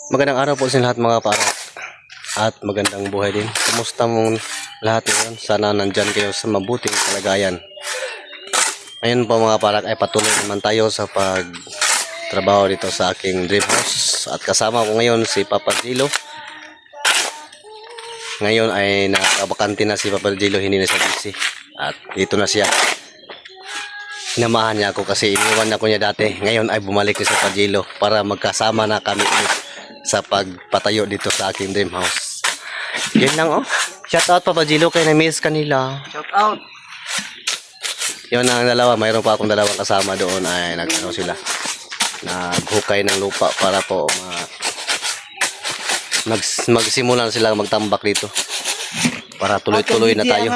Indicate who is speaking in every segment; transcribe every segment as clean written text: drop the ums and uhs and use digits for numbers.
Speaker 1: Magandang araw po sa lahat mga parak at magandang buhay din. Kumusta mong lahat ngayon? Sana nandyan kayo sa mabuting kalagayan. Ngayon po mga parak ay patuloy naman tayo sa pagtrabaho dito sa aking dream house. At kasama ko ngayon si Papa Gilo. Ngayon ay nakabakante na si Papa Gilo, hindi na siya busy. At dito na siya. Sinamahan niya ako kasi iniwan ako niya dati. Ngayon ay bumalik na si Papa Gilo para magkasama na kami sa pagpatayo dito sa aking dream house. Yun lang oh. Shout out Papa Gilo kay na-miss kanila.
Speaker 2: Shout out.
Speaker 1: Yun ang dalawa. Mayroon pa akong dalawang kasama doon ay nagano sila. Naghukay ng lupa para po magsimulan sila magtambak dito. Para tuloy-tuloy na tayo.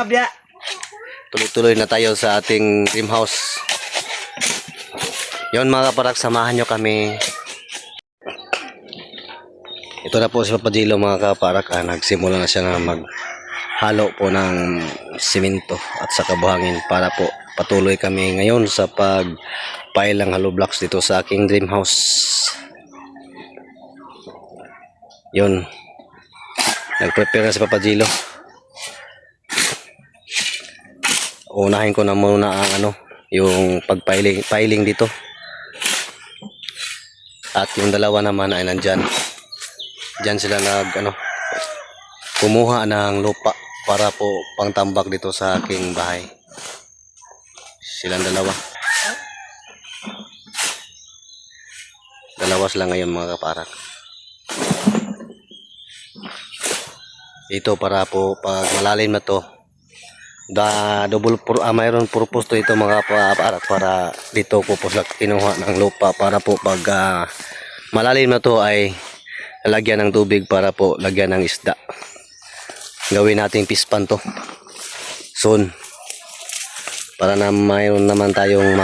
Speaker 1: Tuloy-tuloy na tayo sa ating dream house. Yun mga kaparak, samahan nyo kami. Ito na po si Papa Gilo mga kaparak. Nagsimula na siya na maghalo po ng simento at saka buhangin para po patuloy kami ngayon sa pag-pile ng hollow blocks dito sa aking dream house. Yun. Nag-prepare na si Papa Gilo. Unahin ko na muna ang yung pag-piling dito. At yung dalawa naman ay nandyan. Diyan sila kumuha ng lupa para po pangtambak dito sa aking bahay. Silang dalawa. Dalawa sila ngayon mga kaparak. Ito para po pag malalim na to. Mayroon purpose to ito mga kaparak para dito po kinuha ng lupa para po pag malalim na to ay lagyan ng tubig para po lagyan ng isda. Gawin nating pispan to soon para na mayroon naman tayong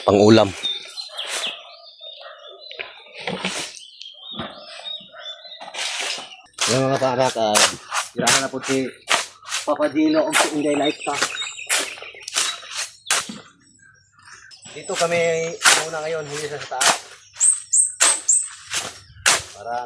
Speaker 1: pang ulam. Yung mga parak girahan na po si Papa Gilo og si Inday Light pa. Dito kami muna ngayon, hindi sa taas. Para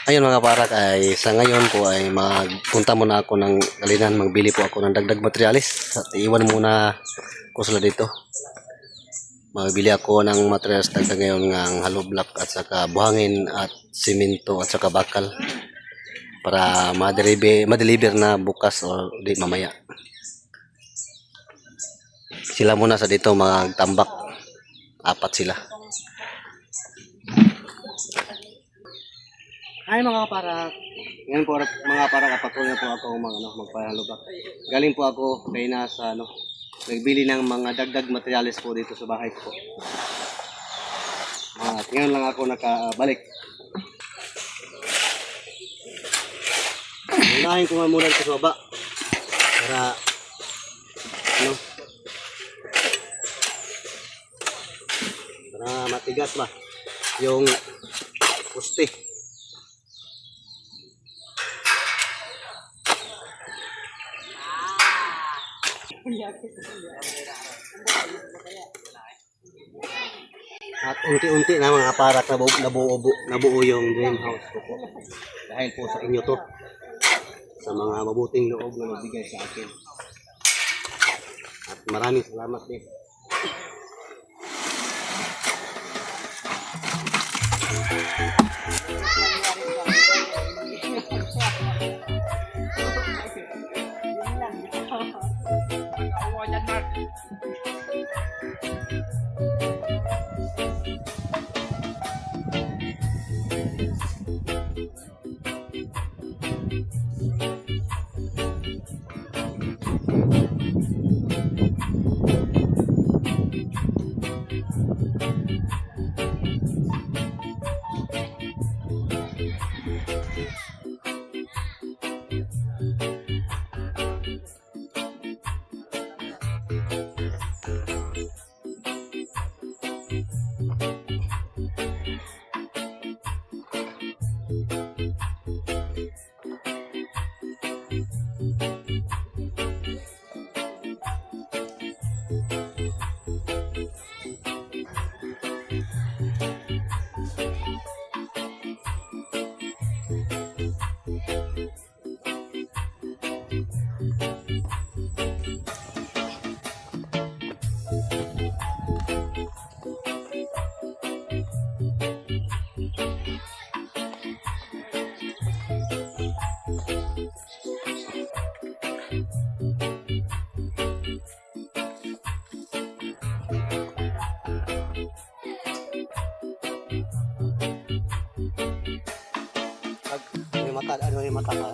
Speaker 1: Ayun mga parak, ay sa ngayon po ay magpunta muna ako ng Dalinan, magbili po ako ng dagdag materialis. At iwan muna ko sila dito. Magbili ako ng materials dagdag ngayon ng hollow block at saka buhangin at simento at saka bakal para ma-deliver na bukas o di mamaya. Sila muna sa dito magtambak. 4 sila. Ay mga parak. Ngayon po mga parak, patuloy po ako magpahalubak. Galing po ako kay nasa nagbili ng mga dagdag materials po dito sa bahay ko. At ngayon lang ako nakabalik. Unahin ko nga muna ito sa baba para para matigas ba yung poste. At unti-unti na mga parak nabuo yung dream house ko po. Dahil po sa inyo to. Sa mga mabuting loob na nagbigay sa akin. At maraming salamat din. Yung mata ka.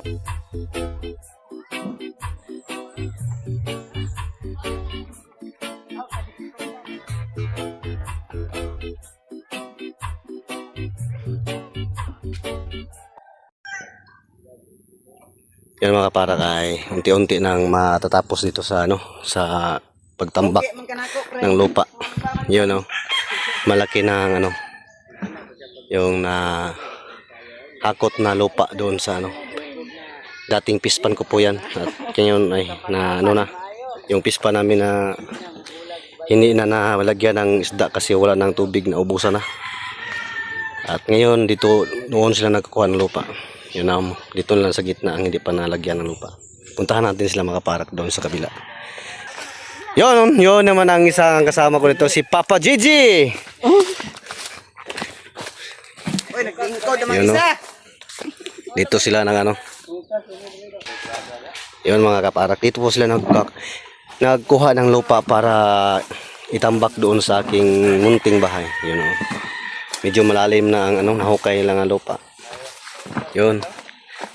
Speaker 1: Yan mga parak ay unti-unti nang matatapos dito sa sa pagtambak ng lupa. Yun malaki ng yung na hakot na lupa doon sa dating pispan ko po yan. At ngayon ay yung pispan namin na hindi na nalagyan ng isda kasi wala ng tubig, na ubusan na. At ngayon dito noon sila nagkukuha ng lupa. Yun dito lang sa gitna ang hindi pa nalagyan ng lupa. Puntahan natin sila mga parak doon sa kabila. Yun naman ang isang kasama ko dito, si Papa Gigi.
Speaker 2: Oy, nagtingkod naman isa.
Speaker 1: Dito sila yun mga kaparak, dito po sila nagkuha ng lupa para itambak doon sa aking munting bahay. Medyo malalim na ang nahukay lang ang lupa. Yun,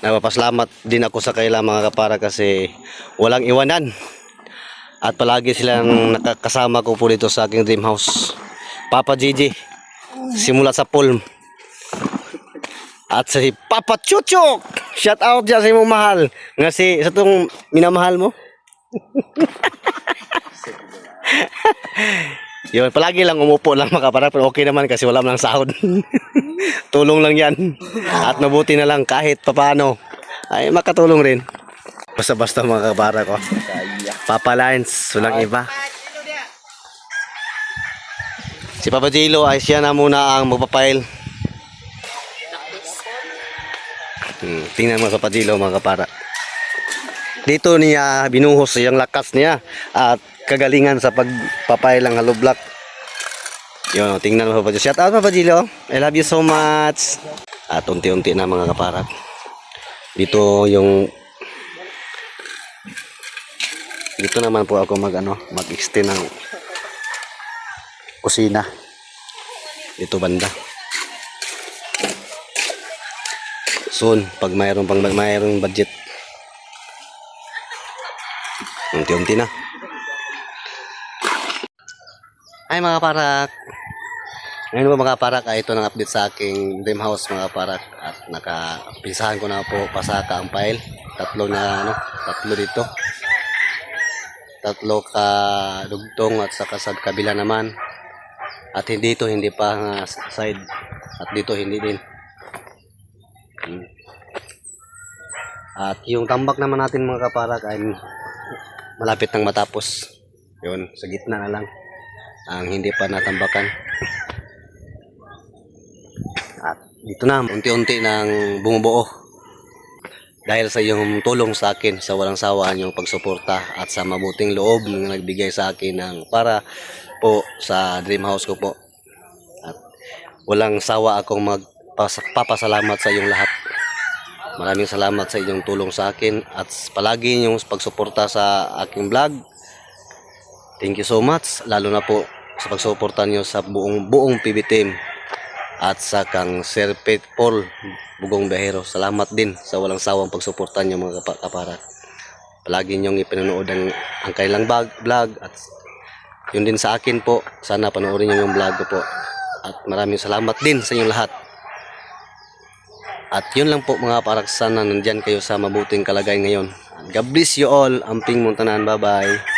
Speaker 1: napapasalamat din ako sa kanila mga kaparak kasi walang iwanan. At palagi silang nakakasama ko po dito sa aking dream house. Papa Gigi, simula sa Pulm. At si Papa Chuchok, shout out dyan sa imong mahal. Nga sa itong minamahal mo. Yun, palagi lang umupo lang mga kaparak, pero okay naman kasi wala lang sahod. Tulong lang yan. At mabuti na lang kahit papaano ay makatulong rin. Basta-basta mga kaparak ko. Papa Lines, walang iba. Si Papa Jilo ay siya na muna ang magpapail. Tingnan mo kapadilo mga kapara. Dito niya binuhos yung lakas niya at kagalingan sa pagpapay lang hollow block. Yun, tingnan mo kapadilo. Shout out kapadilo. I love you so much. At unti-unti na mga kapara. Dito naman po ako mag-extend ng kusina. Dito banda. Soon, pag mayroong budget. Unti-unti na. Ay mga parak. Ngayon po mga parak, ito ng update sa aking dream house mga parak. At nakapisahan ko na po pasaka ang pile. Tatlo dito. Tatlo ka dugtong at saka sa kabila naman. At dito hindi pa side. At dito hindi din. At yung tambak naman natin mga kaparak ay malapit nang matapos. Yun, sa gitna na lang ang hindi pa natambakan. At dito na, unti-unti nang bumubuo. Dahil sa iyong tulong sa akin, sa walang sawaan yung pagsuporta at sa mabuting loob na nagbigay sa akin para po sa dream house ko po. At walang sawa akong magpapasalamat sa iyong lahat. Maraming salamat sa inyong tulong sa akin at palagi yung pagsuporta sa aking vlog. Thank you so much, lalo na po sa pagsuporta niyo sa buong PB team at sa kang Sir Pete Paul Bugong Behero. Salamat din sa walang sawang pagsuporta niyo mga kaparak. Palagi niyong ipinanood ang kailang vlog at yun din sa akin po. Sana panoorin niyo yung vlog ko po. At maraming salamat din sa inyong lahat. At yun lang po mga parak, sana nandyan kayo sa mabuting kalagayan ngayon. God bless you all. Amping Muntanan. Bye bye.